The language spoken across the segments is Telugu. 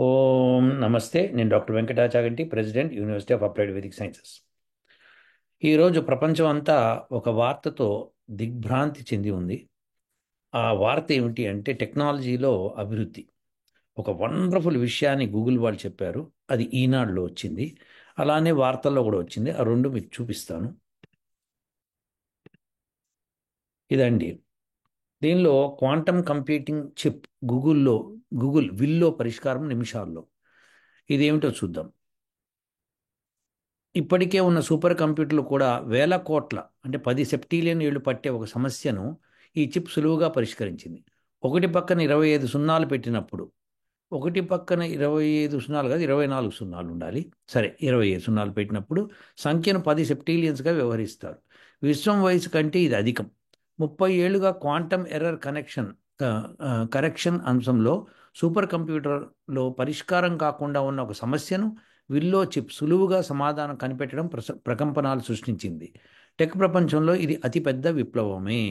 ఓం నమస్తే. నేను doctor Venkata Chaganti, president, university of applied Vedic sciences. ఈరోజు ప్రపంచం అంతా ఒక వార్తతో దిగ్భ్రాంతి చెంది ఉంది. ఆ వార్త ఏమిటి అంటే టెక్నాలజీలో అభివృద్ధి. ఒక వండర్ఫుల్ విషయాన్ని గూగుల్ వాళ్ళు చెప్పారు. అది ఈనాడులో వచ్చింది. అలానే వార్తల్లో కూడా వచ్చింది. ఆ రెండు మీకు చూపిస్తాను. ఇదండి. దీనిలో quantum computing chip Google willow పరిష్కారం నిమిషాల్లో. ఇదేమిటో చూద్దాం. ఇప్పటికే ఉన్న సూపర్ కంప్యూటర్లు కూడా వేల కోట్ల అంటే 10 సెప్టిలియన్ ఏళ్లు పట్టే ఒక సమస్యను ఈ చిప్ సులువుగా పరిష్కరించింది. ఒకటి పక్కన 25 సున్నాలు పెట్టినప్పుడు, ఒకటి పక్కన 25 సున్నాలు కాదు, 24 సున్నాలు ఉండాలి. సరే, 25 సున్నాలు పెట్టినప్పుడు సంఖ్యను 10 సెప్టిలియన్స్గా వ్యవహరిస్తారు. విశ్వం వయసు కంటే ఇది అధికం. 30 ఏళ్లుగా క్వాంటమ్ ఎర్రర్ కరెక్షన్ అంశంలో సూపర్ కంప్యూటర్లో పరిష్కారం కాకుండా ఉన్న ఒక సమస్యను విల్లో చిప్ సులువుగా సమాధానం కనిపెట్టడం ప్రకంపనాలు సృష్టించింది. టెక్ ప్రపంచంలో ఇది అతిపెద్ద విప్లవమే.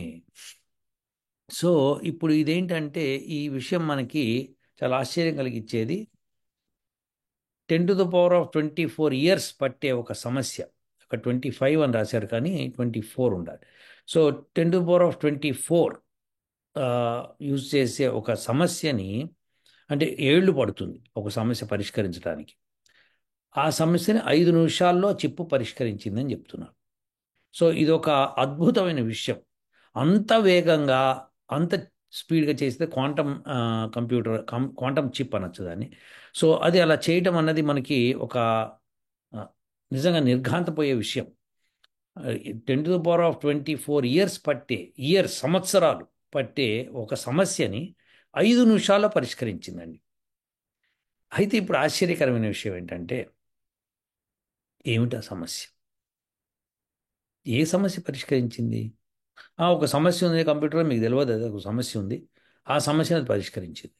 సో ఇప్పుడు ఇదేంటంటే ఈ విషయం మనకి చాలా ఆశ్చర్యం కలిగించేది. 10 to the power of 24 years పట్టే ఒక సమస్య. ఒక 25 అని రాశారు కానీ 24 ఉండాలి. So 10 to the power of 24 use చేసే ఒక సమస్యని, అంటే ఏళ్ళు పడుతుంది ఒక సమస్య పరిష్కరించడానికి. ఆ సమస్యని 5 నిమిషాల్లో చిప్పు పరిష్కరించిందని చెప్తున్నారు. సో ఇది ఒక అద్భుతమైన విషయం. అంత వేగంగా, అంత స్పీడ్గా చేస్తే క్వాంటమ్ చిప్ అనొచ్చు దాన్ని. సో అది అలా చేయటం అన్నది మనకి ఒక ఆ, నిజంగా నిర్ఘాంతపోయే విషయం. 10 to the power of 24 years పట్టే, సంవత్సరాలు పట్టే ఒక సమస్యని 5 నిమిషాల్లో పరిష్కరించిందండి. అయితే ఇప్పుడు ఆశ్చర్యకరమైన విషయం ఏంటంటే, ఏమిటా సమస్య? ఏ సమస్య పరిష్కరించింది? ఒక సమస్య ఉంది కంప్యూటర్లో, మీకు తెలియదు అది ఒక సమస్య ఉంది. ఆ సమస్యను అది పరిష్కరించింది.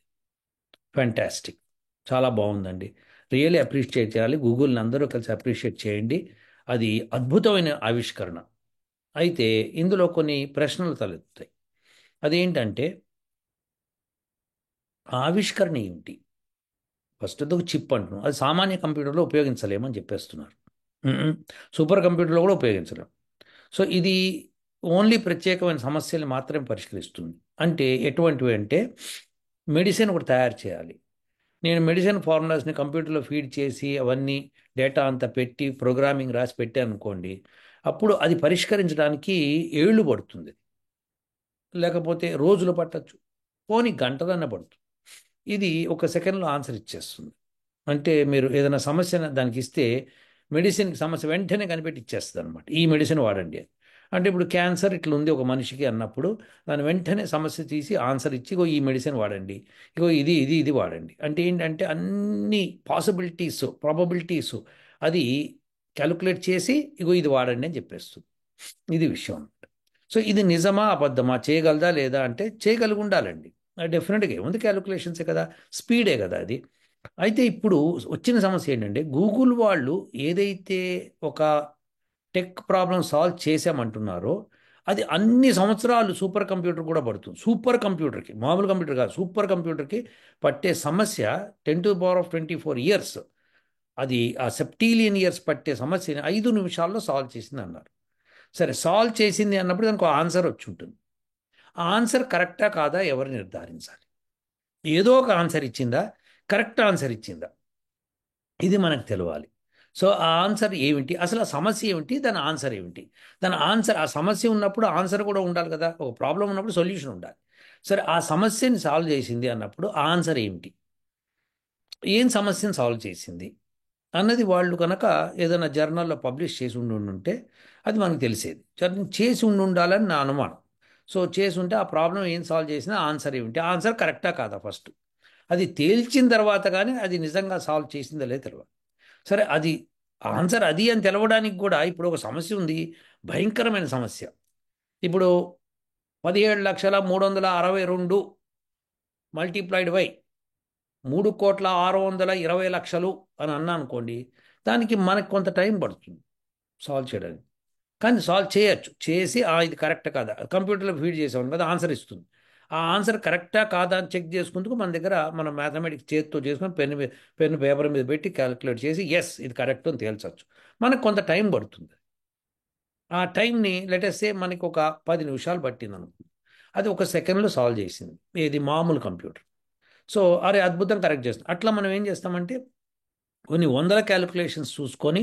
ఫ్యాంటాస్టిక్. చాలా బాగుందండి. రియల్లీ అప్రిషియేట్ చేయాలి. గూగుల్ని అందరూ కలిసి అప్రిషియేట్ చేయండి. అది అద్భుతమైన ఆవిష్కరణ. అయితే ఇందులో కొన్ని ప్రశ్నలు తలెత్తుతాయి. అదేంటంటే, ఆ ఆవిష్కరణ ఏమిటి? ఫస్ట్ ఒక చిప్ అంటున్నాం, అది సామాన్య కంప్యూటర్లో ఉపయోగించలేమని చెప్పేస్తున్నారు. మ్మ్. సూపర్ కంప్యూటర్లో కూడా ఉపయోగించలేం. సో ఇది ఓన్లీ ప్రత్యేకమైన సమస్యలు మాత్రమే పరిష్కరిస్తుంది. అంటే ఎటువంటివి అంటే, మెడిసిన్ ఒకటి తయారు చేయాలి. నేను మెడిసిన్ ఫార్ములాస్ని కంప్యూటర్లో ఫీడ్ చేసి అవన్నీ డేటా అంతా పెట్టి ప్రోగ్రామింగ్ రాసి పెట్టాను అనుకోండి, అప్పుడు అది పరిష్కరించడానికి ఏళ్ళు పడుతుంది, లేకపోతే రోజులు పట్టచ్చు, పోనీ గంటలన్న పడుతుంది. ఇది ఒక సెకండ్లో ఆన్సర్ ఇచ్చేస్తుంది. అంటే మీరు ఏదైనా సమస్య దానికి ఇస్తే మెడిసిన్ సమస్య వెంటనే కనిపెట్టి ఇచ్చేస్తుంది అనమాట. ఈ మెడిసిన్ వాడండి అని. అంటే ఇప్పుడు క్యాన్సర్ ఇట్లా ఉంది ఒక మనిషికి అన్నప్పుడు, దాని వెంటనే సమస్య తీసి ఆన్సర్ ఇచ్చి, ఇగో ఈ మెడిసిన్ వాడండి, ఇగో ఇది వాడండి. అంటే ఏంటంటే అన్ని పాసిబిలిటీస్, ప్రాబబిలిటీస్ అది క్యాలిక్యులేట్ చేసి ఇగో ఇది వాడండి అని చెప్పేస్తుంది. ఇది విషయం అనమాట. సో ఇది నిజమా అబద్ధమా, చేయగలదా లేదా అంటే చేయగలిగి ఉండాలండి. డెఫినెట్గా ఏముంది, క్యాలిక్యులేషన్సే కదా, స్పీడే కదా అది. అయితే ఇప్పుడు వచ్చిన సమస్య ఏంటంటే, గూగుల్ వాళ్ళు ఏదైతే ఒక టెక్ ప్రాబ్లం సాల్వ్ చేసామంటున్నారో, అది అన్ని సంవత్సరాలు సూపర్ కంప్యూటర్ కూడా పడుతుంది. సూపర్ కంప్యూటర్కి, మామూలు కంప్యూటర్ కాదు, సూపర్ కంప్యూటర్కి పట్టే సమస్య 10 to the power of 24 years. అది ఆ సెప్టీలియన్ ఇయర్స్ పట్టే సమస్యని 5 నిమిషాల్లో సాల్వ్ చేసింది అన్నారు. సరే, సాల్వ్ చేసింది అన్నప్పుడు దానికి ఒక ఆన్సర్ వచ్చి ఉంటుంది. ఆ ఆన్సర్ కరెక్టా కాదా ఎవరు నిర్ధారించాలి? ఏదో ఒక ఆన్సర్ ఇచ్చిందా, కరెక్ట్ ఆన్సర్ ఇచ్చిందా, ఇది మనకు తెలియాలి. సో ఆ ఆన్సర్ ఏమిటి, అసలు ఆ సమస్య ఏమిటి, దాని ఆన్సర్ ఏమిటి? దాని ఆన్సర్, ఆ సమస్య ఉన్నప్పుడు ఆన్సర్ కూడా ఉండాలి కదా. ఒక ప్రాబ్లం ఉన్నప్పుడు సొల్యూషన్ ఉండాలి. సరే, ఆ సమస్యని సాల్వ్ చేసింది అన్నప్పుడు ఆ ఆన్సర్ ఏమిటి, ఏం సమస్యను సాల్వ్ చేసింది అన్నది వాళ్ళు కనుక ఏదైనా జర్నల్లో పబ్లిష్ చేసి ఉంటే అది మనకు తెలిసేది. చేసి ఉండాలని నా అనుమానం. సో చేసి ఉంటే ఆ ప్రాబ్లం ఏం సాల్వ్ చేసినా ఆన్సర్ ఏమిటి, ఆన్సర్ కరెక్టా కాదా ఫస్ట్ అది తేల్చిన తర్వాత కానీ అది నిజంగా సాల్వ్ చేసిందో లేదో తెలియదు. సరే, అది ఆన్సర్ అది అని తెలవడానికి కూడా ఇప్పుడు ఒక సమస్య ఉంది, భయంకరమైన సమస్య. ఇప్పుడు 17,362 మల్టీప్లైడ్ బై 3,620,00,000 అని అన్నా అనుకోండి, దానికి మనకు కొంత టైం పడుతుంది సాల్వ్ చేయడానికి. కానీ సాల్వ్ చేయొచ్చు. చేసి ఇది కరెక్ట్ కదా, కంప్యూటర్లో ఫీడ్ చేసాం కదా, ఆన్సర్ ఇస్తుంది. ఆ ఆన్సర్ కరెక్టా కాదా అని చెక్ చేసుకుందుకు మన దగ్గర మనం మ్యాథమెటిక్స్ చేతితో చేసుకొని పెన్ను పేపర్ మీద పెట్టి క్యాలిక్యులేట్ చేసి ఎస్ ఇది కరెక్ట్ అని తేల్చవచ్చు. మనకు కొంత టైం పడుతుంది. ఆ టైంని లెటెస్ట్ మనకి ఒక 10 నిమిషాలు పట్టింది అనుకో, అది ఒక సెకండ్లో సాల్వ్ చేసింది ఏది మామూలు కంప్యూటర్. సో అరే అద్భుతం కరెక్ట్ చేస్తుంది. అట్లా మనం ఏం చేస్తామంటే కొన్ని వందల క్యాలిక్యులేషన్స్ చూసుకొని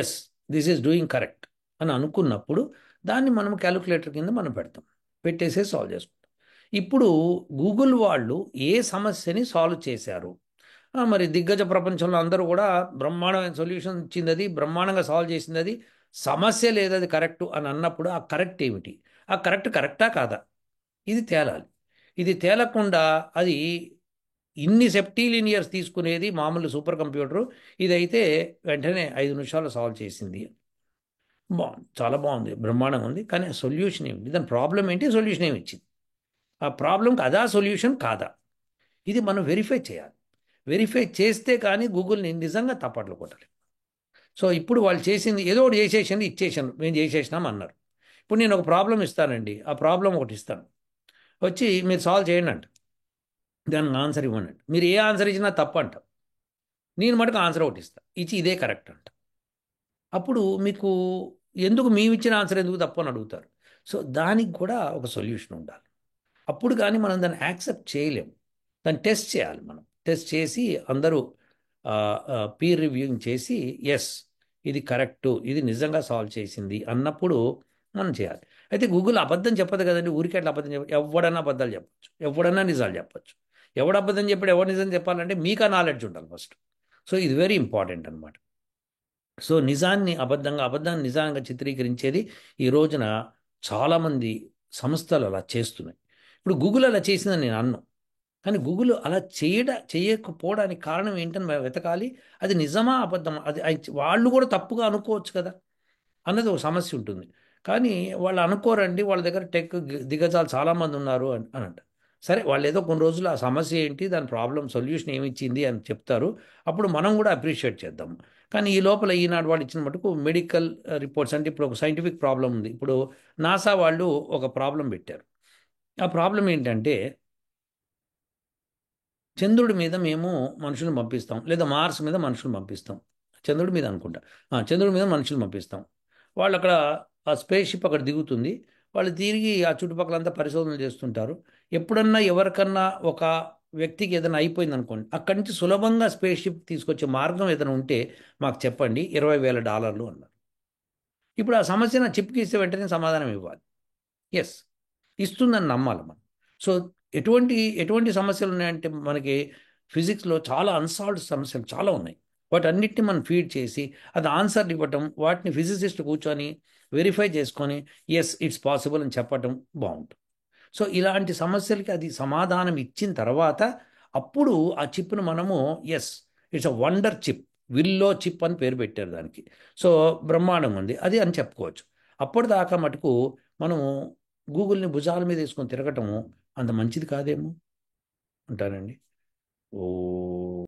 yes this is doing correct అని అనుకున్నప్పుడు దాన్ని మనం క్యాలిక్యులేటర్ కింద మనం పెడతాం, పెట్టేసే సాల్వ్ చేసుకుంటాం. ఇప్పుడు గూగుల్ వాళ్ళు ఏ సమస్యని సాల్వ్ చేశారు, మరి దిగ్గజ ప్రపంచంలో అందరూ కూడా బ్రహ్మాండమైన సొల్యూషన్ ఇచ్చింది, అది బ్రహ్మాండంగా సాల్వ్ చేసింది, అది సమస్య లేదు అది కరెక్ట్ అని అన్నప్పుడు ఆ కరెక్ట్ ఏమిటి, ఆ కరెక్ట్ కరెక్టా కాదా, ఇది తేలాలి. ఇది తేలకుండా అది ఇన్ని సెప్టీలియన్ ఇయర్స్ తీసుకునేది మామూలు సూపర్ కంప్యూటరు, ఇదైతే వెంటనే 5 నిమిషాలు సాల్వ్ చేసింది. బాగుంది, చాలా బాగుంది, బ్రహ్మాండంగా ఉంది. కానీ ఆ సొల్యూషన్ ఏమిటి, దాని ప్రాబ్లం ఏంటి, సొల్యూషన్ ఏమి ఇచ్చింది, ఆ ప్రాబ్లంకి అదా సొల్యూషన్ కాదా, ఇది మనం వెరిఫై చేయాలి. వెరిఫై చేస్తే కానీ గూగుల్ని నిజంగా తప్పట్లు కొట్టాలి. సో ఇప్పుడు వాళ్ళు చేసింది ఏదో ఒకటి చేసేసింది, ఇచ్చేసాను మేము చేసేసినాం అన్నారు. ఇప్పుడు నేను ఒక ప్రాబ్లం ఇస్తానండి, ఆ ప్రాబ్లం ఒకటి ఇస్తాను, వచ్చి మీరు సాల్వ్ చేయండి అంట, దానికి ఆన్సర్ ఇవ్వండి అంట. మీరు ఏ ఆన్సర్ ఇచ్చినా తప్పు అంట, నేను మటుకు ఆన్సర్ ఒకటి ఇస్తా, ఇచ్చి ఇదే కరెక్ట్ అంట. అప్పుడు మీకు ఎందుకు మేము ఇచ్చిన ఆన్సర్ ఎందుకు తప్పు అని అడుగుతారు. సో దానికి కూడా ఒక సొల్యూషన్ ఉండాలి. అప్పుడు కానీ మనం దాన్ని యాక్సెప్ట్ చేయలేము. దాన్ని టెస్ట్ చేయాలి. మనం టెస్ట్ చేసి అందరూ పీర్ రివ్యూయింగ్ చేసి ఎస్ ఇది కరెక్టు, ఇది నిజంగా సాల్వ్ చేసింది అన్నప్పుడు మనం చేయాలి. అయితే గూగుల్ అబద్ధం చెప్పదు కదండి, ఊరికే అట్లా అబద్ధం చెప్ప, ఎవడన్నా అబద్ధాలు చెప్పచ్చు, ఎవడన్నా నిజాలు చెప్పచ్చు. ఎవడు అబద్ధం చెప్పాడు ఎవడు నిజం చెప్పాలంటే మీకు ఆ నాలెడ్జ్ ఉండాలి ఫస్ట్. సో ఇది వెరీ ఇంపార్టెంట్ అనమాట. సో నిజాన్ని అబద్ధంగా, అబద్ధాన్ని నిజంగా చిత్రీకరించేది ఈ రోజున చాలామంది సంస్థలు అలా చేస్తున్నాయి. ఇప్పుడు గూగుల్ అలా చేసిందని నేను అన్నాను, కానీ గూగుల్ అలా చేయకపోవడానికి కారణం ఏంటని మనం వెతకాలి. అది నిజమా అబద్ధమా, వాళ్ళు కూడా తప్పుగా అనుకోవచ్చు కదా అన్నది ఒక సమస్య ఉంటుంది. కానీ వాళ్ళు అనుకోరండి, వాళ్ళ దగ్గర దిగ్గజాలు చాలామంది ఉన్నారు అని అంట. సరే వాళ్ళు ఏదో కొన్ని రోజులు ఆ సమస్య ఏంటి, దాని ప్రాబ్లం సొల్యూషన్ ఏమి ఇచ్చింది అని చెప్తారు, అప్పుడు మనం కూడా అప్రిషియేట్ చేద్దాం. కానీ ఈ లోపల ఈనాడు వాళ్ళు ఇచ్చిన మటుకు మెడికల్ రిపోర్ట్స్, అంటే ఇప్పుడు ఒక సైంటిఫిక్ ప్రాబ్లం ఉంది. ఇప్పుడు నాసా వాళ్ళు ఒక ప్రాబ్లం పెట్టారు. ఆ ప్రాబ్లం ఏంటంటే చంద్రుడి మీద మేము మనుషులను పంపిస్తాం, లేదా మార్స్ మీద మనుషులను పంపిస్తాం, చంద్రుడి మీద అనుకుంటా, చంద్రుడి మీద మనుషులు పంపిస్తాం. వాళ్ళు అక్కడ ఆ స్పేస్ షిప్ అక్కడ దిగుతుంది, వాళ్ళు తిరిగి ఆ చుట్టుపక్కలంతా పరిశోధనలు చేస్తుంటారు. ఎప్పుడన్నా ఎవరికన్నా ఒక వ్యక్తికి ఏదైనా అయిపోయింది అనుకోండి, అక్కడి నుంచి సులభంగా స్పేస్ షిప్ తీసుకొచ్చే మార్గం ఏదైనా ఉంటే మాకు చెప్పండి, $20,000 అన్నారు. ఇప్పుడు ఆ సమస్య నా చిప్కి ఇస్తే వెంటనే సమాధానం ఇవ్వాలి. ఎస్, ఇస్తుందని నమ్మాలి మనం. సో ఎటువంటి ఎటువంటి సమస్యలు ఉన్నాయంటే మనకి ఫిజిక్స్లో చాలా అన్సాల్వ్డ్ సమస్యలు చాలా ఉన్నాయి. వాటన్నిటిని మనం ఫీడ్ చేసి అది ఆన్సర్లు ఇవ్వటం, వాటిని ఫిజిసిస్ట్ కూర్చొని వెరిఫై చేసుకొని ఎస్ ఇట్స్ పాసిబుల్ అని చెప్పటం బాగుంటుంది. సో ఇలాంటి సమస్యలకి అది సమాధానం ఇచ్చిన తర్వాత అప్పుడు ఆ చిప్ను మనము yes it's a wonder chip, Willow chip అని పేరు పెట్టారు దానికి. సో బ్రహ్మాండం ఉంది అది అని చెప్పుకోవచ్చు. అప్పటిదాకా మటుకు మనము గూగుల్ని భుజాల మీద వేసుకొని తిరగటము అంత మంచిది కాదేమో అంటానండి. ఓ